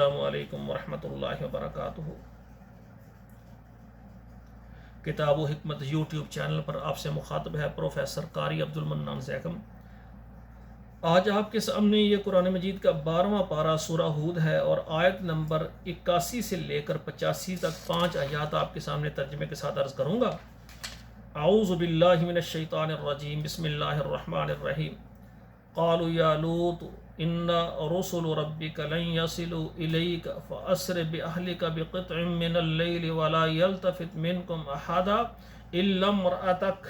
السلام علیکم ورحمۃ اللہ وبرکاتہ۔ کتاب و حکمت یوٹیوب چینل پر آپ سے مخاطب ہے پروفیسر قاری عبدالمنان زیکم۔ آج آپ کے سامنے یہ قرآن مجید کا 12واں پارہ سورہ ہود ہے اور آیت نمبر 81 سے لے کر 85 تک 5 آیات آپ کے سامنے ترجمے کے ساتھ عرض کروں گا۔ اعوذ باللہ من الشیطان الرجیم، بسم اللہ الرحمن الرحیم۔ قالوا یا لوط ان رسل ربک لن يصلوا الیک فاسر باہلک بقطع من اللیل ولا یلتفت منکم احد الا امرأتک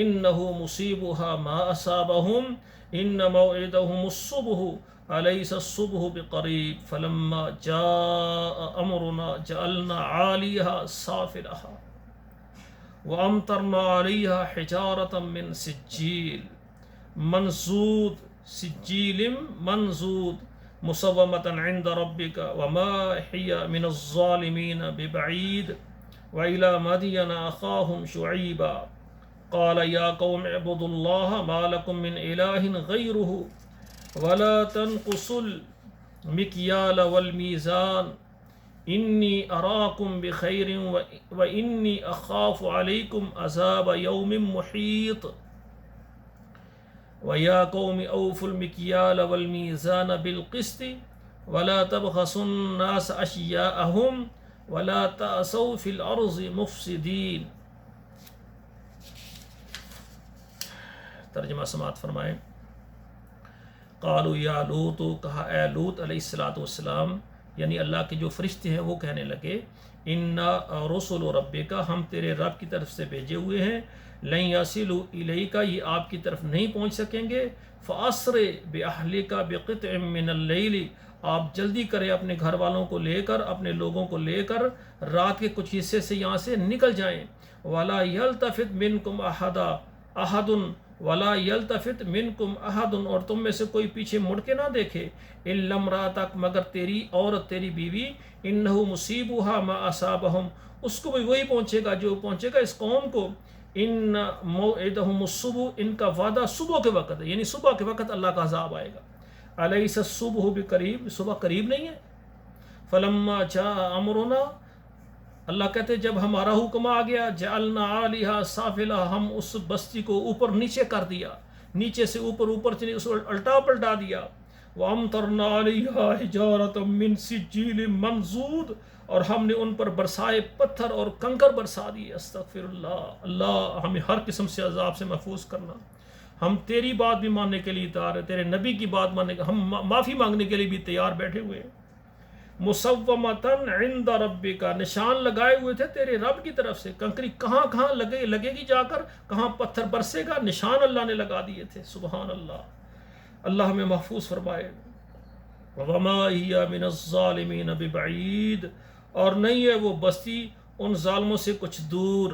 انه مصیبها ما اصابهم ان موعدهم الصبح الیس الصبح بقریب فلما جاء امرنا جعلنا عالیها سافلها وامطرنا عليها حجارة من سجیل منضود مسومة عند ربك وما هي من الظالمين ببعيد وإلى مدين أخاهم شعيبا قال يا قوم اعبدوا الله ما لكم من إله غيره ولا تنقصوا المكيال والميزان إني أراكم بخير وإني أخاف عليكم عذاب يوم محيط وَيَا قَوْمِ أَوْفُوا الْمِكْيَالَ وَالْمِيزَانَ بِالْقِسْطِ وَلَا تَبْخَسُوا النَّاسَ أَشْيَاءَهُمْ وَلَا تَأْسَوْا فِي الْأَرْضِ مُفْسِدِينَ۔ ترجمہ سماعت فرمائیں۔ قالوا یا لوط، کہا اے لوط علیہ السلام، یعنی اللہ کے جو فرشتے ہیں وہ کہنے لگے، انا رسل ربک، ہم تیرے رب کی طرف سے بھیجے ہوئے ہیں، لن یصلوا الیک، یہ آپ کی طرف نہیں پہنچ سکیں گے، فاسر باہلک بقطع من اللیل، آپ جلدی کریں اپنے گھر والوں کو لے کر، اپنے لوگوں کو لے کر رات کے کچھ حصے سے یہاں سے نکل جائیں، ولا یلتفت منکم احد ولا یلتفت منکم احد، اور تم میں سے کوئی پیچھے مڑ کے نہ دیکھے، الا امرأتک، مگر تیری عورت، تیری بیوی، انہ مصیبها ما اصابہم، اس کو بھی وہی پہنچے گا جو پہنچے گا اس قوم کو، ان موعدہم الصبح، ان کا وعدہ صبح کے وقت ہے، یعنی صبح کے وقت اللہ کا عذاب آئے گا، الیس الصبح بقریب، صبح قریب نہیں ہے، فلما جاء امرنا، اللہ کہتے جب ہمارا حکم آ گیا، جعلنا عالیہا سافلہ، ہم اس بستی کو اوپر نیچے کر دیا، نیچے سے اوپر سے اس کو الٹا پلٹا دیا، وامطرنا علیہا حجارۃ من سجیل منضود، اور ہم نے ان پر برسائے پتھر اور کنکر برسا دیے، استغفر اللہ، اللہ ہمیں ہر قسم سے عذاب سے محفوظ کرنا۔ ہم تیری بات بھی ماننے کے لیے تیار ہیں، تیرے نبی کی بات ماننے کے، ہم معافی مانگنے کے لیے بھی تیار بیٹھے ہوئے ہیں۔ مسومتن عند ربک، نشان لگائے ہوئے تھے تیرے رب کی طرف سے، کنکری کہاں کہاں لگے گی جا کر، کہاں پتھر برسے گا، نشان اللہ نے لگا دیے تھے، سبحان اللہ، اللہ ہمیں محفوظ فرمائے۔ وما هي من الظالمین ببعید، اور نہیں ہے وہ بستی ان ظالموں سے کچھ دور۔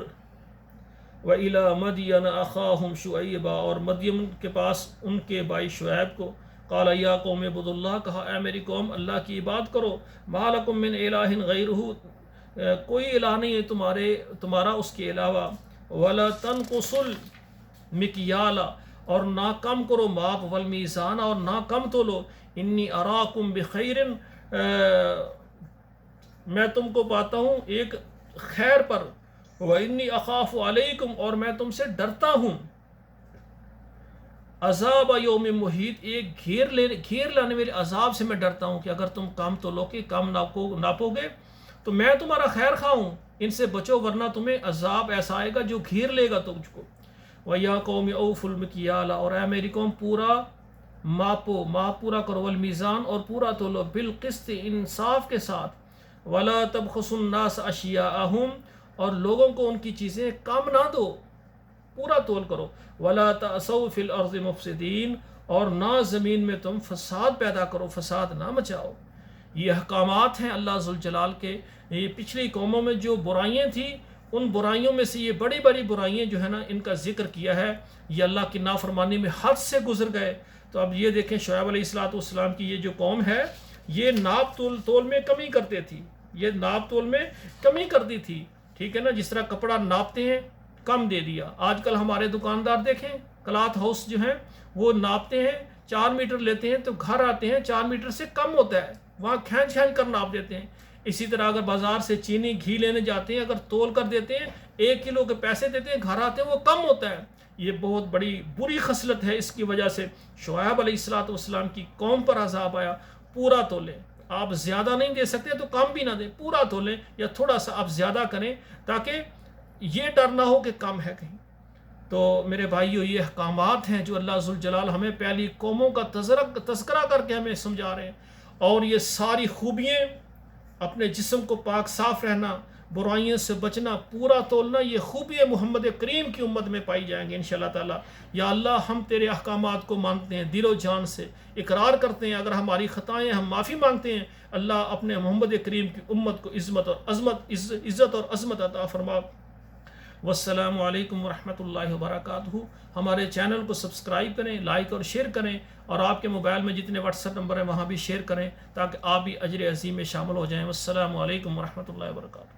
وَإِلَى مَدْيَنَ أَخَاهُمْ شُعَيْبًا، اور مدین کے پاس ان کے بھائی شعیب کو، قال یا قوم اعبدوا اللہ، کہا اے میری قوم اللہ کی عبادت کرو، ما لکم من الہ غیرہ، کوئی الہ نہیں ہے تمہارا اس کے علاوہ، ولا تنقصوا المکیال، اور نہ کم کرو ماپ، والمیزان، اور نہ کم تولو، انی اراکم بخیر، میں تم کو پاتا ہوں ایک خیر پر، وانی اخاف علیکم، اور میں تم سے ڈرتا ہوں، عذاب یوم محیط، ایک گھیر لانے والے عذاب سے میں ڈرتا ہوں، کہ اگر تم کام تولو کے کام ناپو گے تو میں تمہارا خیر خواہ ہوں، ان سے بچو ورنہ تمہیں عذاب ایسا آئے گا جو گھیر لے گا تجھ کو۔ وَيَا قَوْمِ أَوْفُوا الْمِكْيَالَ، اور اے میری قوم پورا ماپو، ماپ پورا کرو، والمیزان، اور پورا تولو، بالقسط، انصاف کے ساتھ، وَلَا تَبْخَسُوا النَّاسَ أَشْيَاءَهُمْ، اور لوگوں کو ان کی چیزیں کم نہ دو، پورا تول کرو، وَلَا تَأْسَوْا فِي الْأَرْضِ مُفْسِدِينَ، اور نہ زمین میں تم فساد پیدا کرو، فساد نہ مچاؤ۔ یہ احکامات ہیں اللہ ذوالجلال کے، یہ پچھلی قوموں میں جو برائیاں تھیں ان برائیوں میں سے یہ بڑی بڑی برائیاں جو ہے نا ان کا ذکر کیا ہے، یہ اللہ کی نافرمانی میں حد سے گزر گئے۔ تو اب یہ دیکھیں شعیب علیہ السلام کی یہ جو قوم ہے یہ ناپ تول میں کمی کرتے تھی، یہ ناپ تول میں کمی کرتی تھی، ٹھیک ہے نا، جس طرح کپڑا ناپتے ہیں کم دے دیا۔ آج کل ہمارے دکاندار دیکھیں کلاتھ ہاؤس جو ہیں وہ ناپتے ہیں 4 میٹر لیتے ہیں تو گھر آتے ہیں 4 میٹر سے کم ہوتا ہے، وہاں کھینچ کھینچ کر ناپ دیتے ہیں. اسی طرح اگر بازار سے چینی گھی لینے جاتے ہیں، اگر تول کر دیتے ہیں 1 کلو کے پیسے دیتے ہیں، گھر آتے ہیں وہ کم ہوتا ہے. یہ بہت بڑی بری خصلت ہے. اس کی وجہ سے شعیب علیہ السلام کی قوم پر عذاب آیا. پورا تولیں. آپ زیادہ نہیں دے سکتے تو کم بھی نہ دیں، پورا تولیں یا تھوڑا سا آپ زیادہ کریں تاکہ یہ ڈر نہ ہو کہ کم ہے کہیں. تو میرے بھائیو، یہ احکامات ہیں جو اللہ ذوالجلال ہمیں پہلی قوموں کا تذکرہ کر کے ہمیں سمجھا رہے ہیں. اور یہ ساری خوبیاں، اپنے جسم کو پاک صاف رہنا، برائیوں سے بچنا، پورا تولنا، یہ خوبیاں محمد کریم کی امت میں پائی جائیں گے انشاءاللہ تعالی. یا اللہ، ہم تیرے احکامات کو مانتے ہیں، دل و جان سے اقرار کرتے ہیں. اگر ہماری خطائیں ہم معافی مانگتے ہیں. اللہ اپنے محمد کریم کی امت کو عزت اور عظمت عطا فرما. والسلام علیکم ورحمۃ اللہ وبرکاتہ. ہمارے چینل کو سبسکرائب کریں، لائک اور شیئر کریں، اور آپ کے موبائل میں جتنے واٹس ایپ نمبر ہیں وہاں بھی شیئر کریں تاکہ آپ بھی اجر عظیم میں شامل ہو جائیں. والسلام علیکم ورحمۃ اللہ وبرکاتہ.